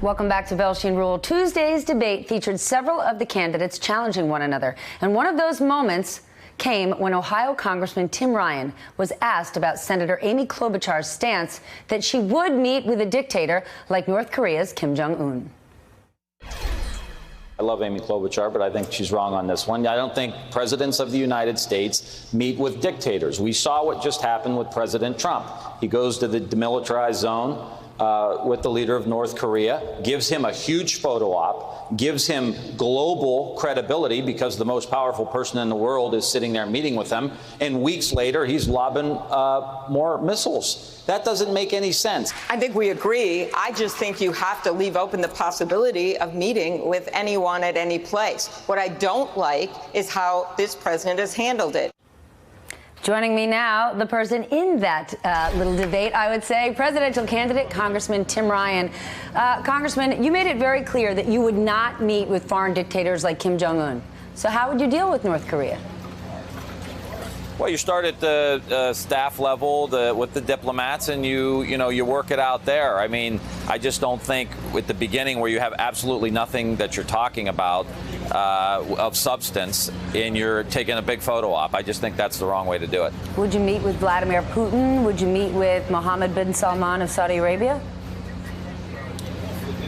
Welcome back to Velshi and Rule. Tuesday's debate featured several of the candidates challenging one another. And one of those moments came when Ohio Congressman Tim Ryan was asked about Senator Amy Klobuchar's stance that she would meet with a dictator like North Korea's Kim Jong-un. I love Amy Klobuchar, but I think she's wrong on this one. I don't think presidents of the United States meet with dictators. We saw what just happened with President Trump. He goes to the demilitarized zone with the leader of North Korea, gives him a huge photo op, gives him global credibility because the most powerful person in the world is sitting there meeting with them, and weeks later he's lobbing more missiles. That doesn't make any sense. I think we agree. I just think you have to leave open the possibility of meeting with anyone at any place. What I don't like is how this president has handled it. Joining me now, the person in that little debate, I would say, presidential candidate, Congressman Tim Ryan. Congressman, you made it very clear that you would not meet with foreign dictators like Kim Jong-un. So how would you deal with North Korea? Well, you start at the staff level with the diplomats, and you work it out there. I mean, I just don't think at the beginning where you have absolutely nothing that you're talking about of substance and you're taking a big photo op. I just think that's the wrong way to do it. Would you meet with Vladimir Putin? Would you meet with Mohammed bin Salman of Saudi Arabia?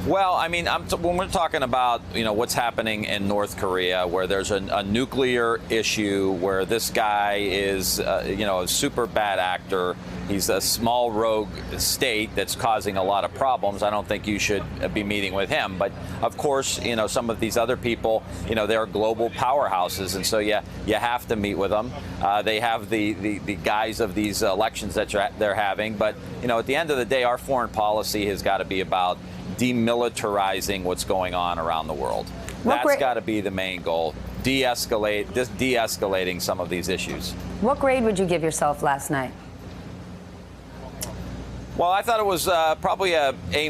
Well, I mean, when we're talking about, what's happening in North Korea, where there's a nuclear issue, where this guy is, a super bad actor. He's a small rogue state that's causing a lot of problems. I don't think you should be meeting with him. But of course, some of these other people, they're global powerhouses. And so, you have to meet with them. They have the guise of these elections that they're having. But, at the end of the day, our foreign policy has got to be about demilitarizing what's going on around the world. That's got to be the main goal. De-escalating some of these issues. What grade would you give yourself last night? Well, I thought it was probably a A-,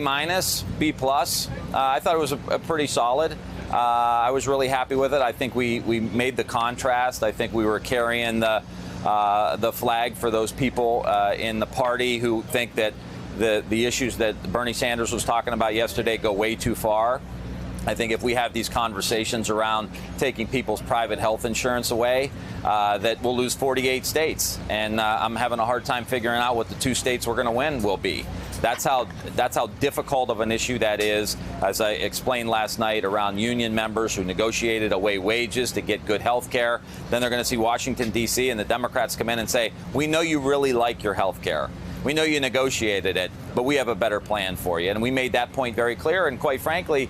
B+. I thought it was a pretty solid. I was really happy with it. I think we made the contrast. I think we were carrying the flag for those people in the party who think that the issues that Bernie Sanders was talking about yesterday go way too far. I think if we have these conversations around taking people's private health insurance away, that we'll lose 48 states. And I'm having a hard time figuring out what the 2 states we're going to win will be. That's how difficult of an issue that is, as I explained last night, around union members who negotiated away wages to get good health care. Then they're going to see Washington, D.C., and the Democrats come in and say, we know you really like your health care. We know you negotiated it, but we have a better plan for you. And we made that point very clear. And quite frankly,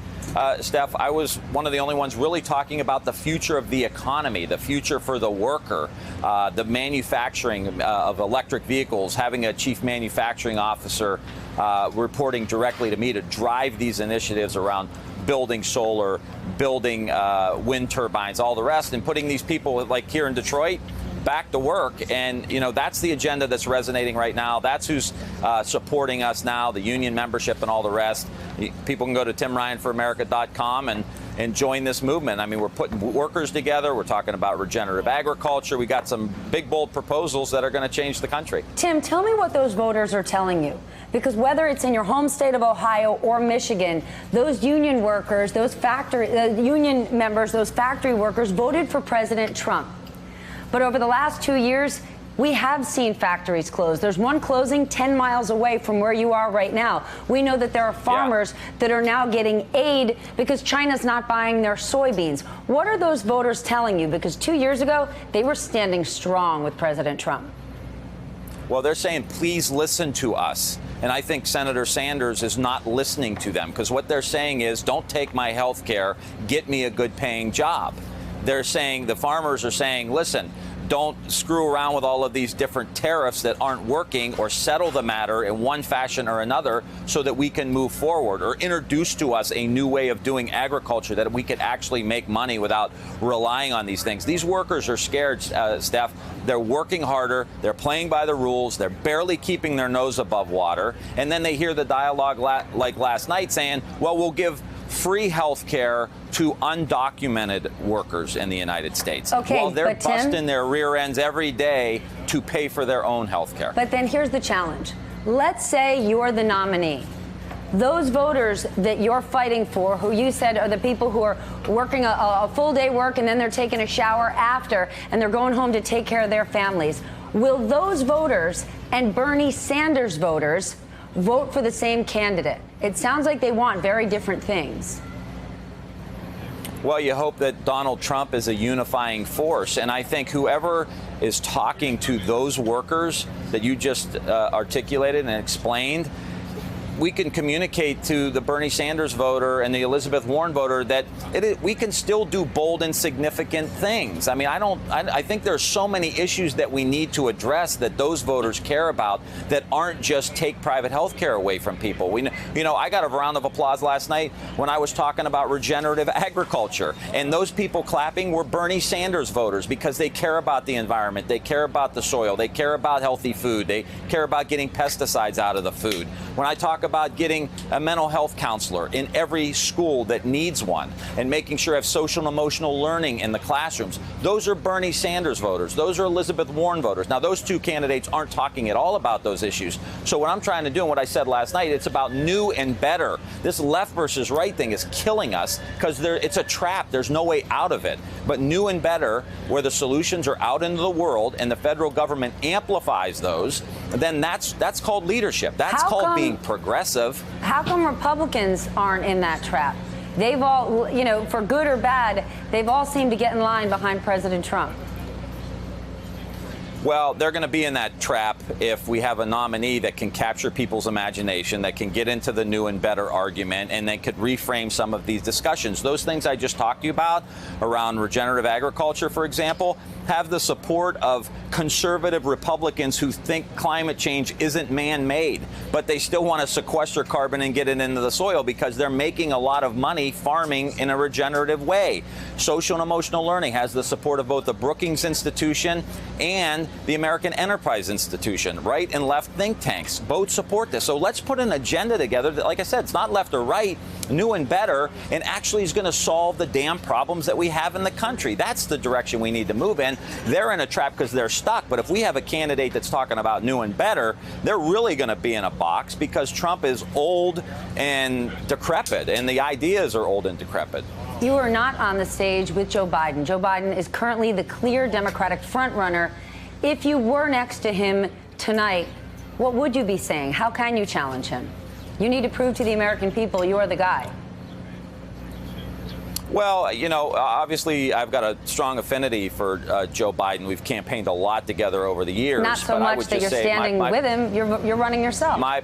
Steph, I was one of the only ones really talking about the future of the economy, the future for the worker, the manufacturing of electric vehicles, having a chief manufacturing officer reporting directly to me to drive these initiatives around building solar, building wind turbines, all the rest, and putting these people like here in Detroit back to work. And, that's the agenda that's resonating right now. That's who's supporting us now, the union membership and all the rest. People can go to timryanforamerica.com and join this movement. I mean, we're putting workers together. We're talking about regenerative agriculture. We got some big, bold proposals that are going to change the country. Tim, tell me what those voters are telling you. Because whether it's in your home state of Ohio or Michigan, those union workers, those union members, those factory workers voted for President Trump. But over the last 2 years, we have seen factories close. There's one closing 10 miles away from where you are right now. We know that there are farmers that are now getting aid because China's not buying their soybeans. What are those voters telling you? Because 2 years ago, they were standing strong with President Trump. Well, they're saying, please listen to us. And I think Senator Sanders is not listening to them, because what they're saying is, don't take my health care, get me a good paying job. They're saying, the farmers are saying, listen, don't screw around with all of these different tariffs that aren't working, or settle the matter in one fashion or another so that we can move forward, or introduce to us a new way of doing agriculture that we could actually make money without relying on these things. These workers are scared, Steph. They're working harder. They're playing by the rules. They're barely keeping their nose above water. And then they hear the dialogue like last night saying, well, we'll give free health care to undocumented workers in the United States. Okay, well, they're busting their rear ends every day to pay for their own health care. But then here's the challenge. Let's say you're the nominee. those voters that you're fighting for, who you said are the people who are working a full day work and then they're taking a shower after and they're going home to take care of their families, will those voters and Bernie Sanders voters vote for the same candidate? It sounds like they want very different things. Well, you hope that Donald Trump is a unifying force. And I think whoever is talking to those workers that you just articulated and explained, we can communicate to the Bernie Sanders voter and the Elizabeth Warren voter that we can still do bold and significant things. I mean, I think there's so many issues that we need to address that those voters care about that aren't just take private health care away from people. I got a round of applause last night when I was talking about regenerative agriculture, and those people clapping were Bernie Sanders voters because they care about the environment, they care about the soil, they care about healthy food, they care about getting pesticides out of the food. When I talk about getting a mental health counselor in every school that needs one and making sure I have social and emotional learning in the classrooms, those are Bernie Sanders voters. Those are Elizabeth Warren voters. Now, those two candidates aren't talking at all about those issues. So what I'm trying to do and what I said last night, it's about new and better. This left versus right thing is killing us because it's a trap. There's no way out of it. But new and better, where the solutions are out into the world and the federal government amplifies those, then that's called leadership. That's called being progressive. How come Republicans aren't in that trap? They've all, for good or bad, they've all seemed to get in line behind President Trump. Well, they're going to be in that trap if we have a nominee that can capture people's imagination, that can get into the new and better argument, and that could reframe some of these discussions. Those things I just talked to you about around regenerative agriculture, for example, have the support of conservative Republicans who think climate change isn't man-made, but they still want to sequester carbon and get it into the soil because they're making a lot of money farming in a regenerative way. Social and emotional learning has the support of both the Brookings Institution and the American Enterprise Institution. Right and left think tanks both support this. So let's put an agenda together that, like I said, it's not left or right, new and better, and actually is going to solve the damn problems that we have in the country. That's the direction we need to move in. They're in a trap because they're stuck. But if we have a candidate that's talking about new and better, they're really going to be in a box because Trump is old and decrepit, and the ideas are old and decrepit. You are not on the stage with Joe Biden. Joe Biden is currently the clear Democratic frontrunner. If you were next to him tonight, what would you be saying? How can you challenge him? You need to prove to the American people you are the guy. Well, obviously I've got a strong affinity for Joe Biden. We've campaigned a lot together over the years. Not so much that you're standing with him. You're running yourself. My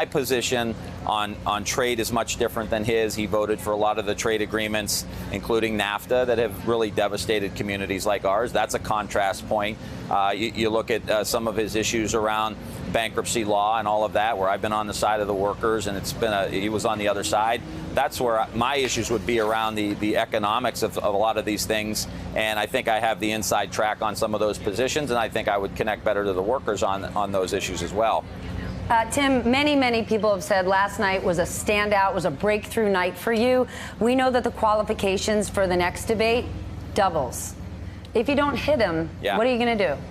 position on trade is much different than his. He voted for a lot of the trade agreements, including NAFTA, that have really devastated communities like ours. That's a contrast point. You look at some of his issues around bankruptcy law and all of that, where I've been on the side of the workers and he was on the other side. That's where my issues would be around the economics of a lot of these things. And I think I have the inside track on some of those positions, and I think I would connect better to the workers on those issues as well. Tim, many people have said last night was a standout, was a breakthrough night for you. We know that the qualifications for the next debate doubles. If you don't hit him, What are you going to do?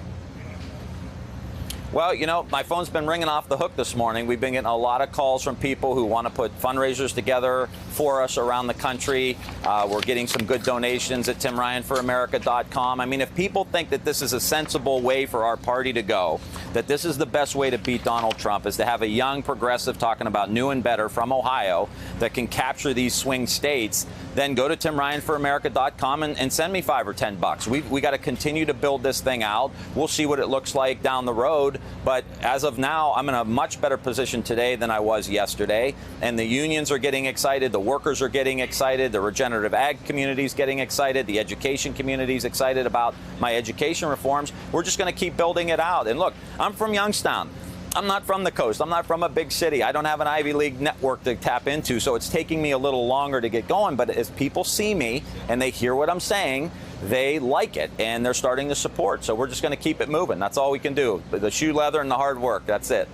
Well, my phone's been ringing off the hook this morning. We've been getting a lot of calls from people who want to put fundraisers together for us around the country. We're getting some good donations at TimRyanForAmerica.com. I mean, if people think that this is a sensible way for our party to go, that this is the best way to beat Donald Trump, is to have a young progressive talking about new and better from Ohio that can capture these swing states, then go to TimRyanForAmerica.com and send me $5 or $10. We got to continue to build this thing out. We'll see what it looks like down the road. But as of now, I'm in a much better position today than I was yesterday. And the unions are getting excited. The workers are getting excited. The regenerative ag community is getting excited. The education community is excited about my education reforms. We're just going to keep building it out. And look, I'm from Youngstown. I'm not from the coast. I'm not from a big city. I don't have an Ivy League network to tap into, so it's taking me a little longer to get going. But as people see me and they hear what I'm saying, they like it, and they're starting to support. So we're just going to keep it moving. That's all we can do. The shoe leather and the hard work. That's it.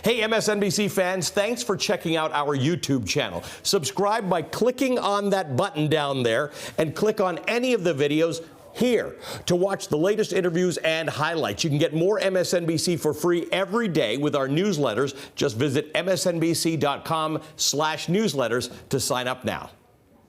Hey, MSNBC fans, thanks for checking out our YouTube channel. Subscribe by clicking on that button down there and click on any of the videos here. To watch the latest interviews and highlights, you can get more MSNBC for free every day with our newsletters. Just visit msnbc.com/newsletters to sign up now.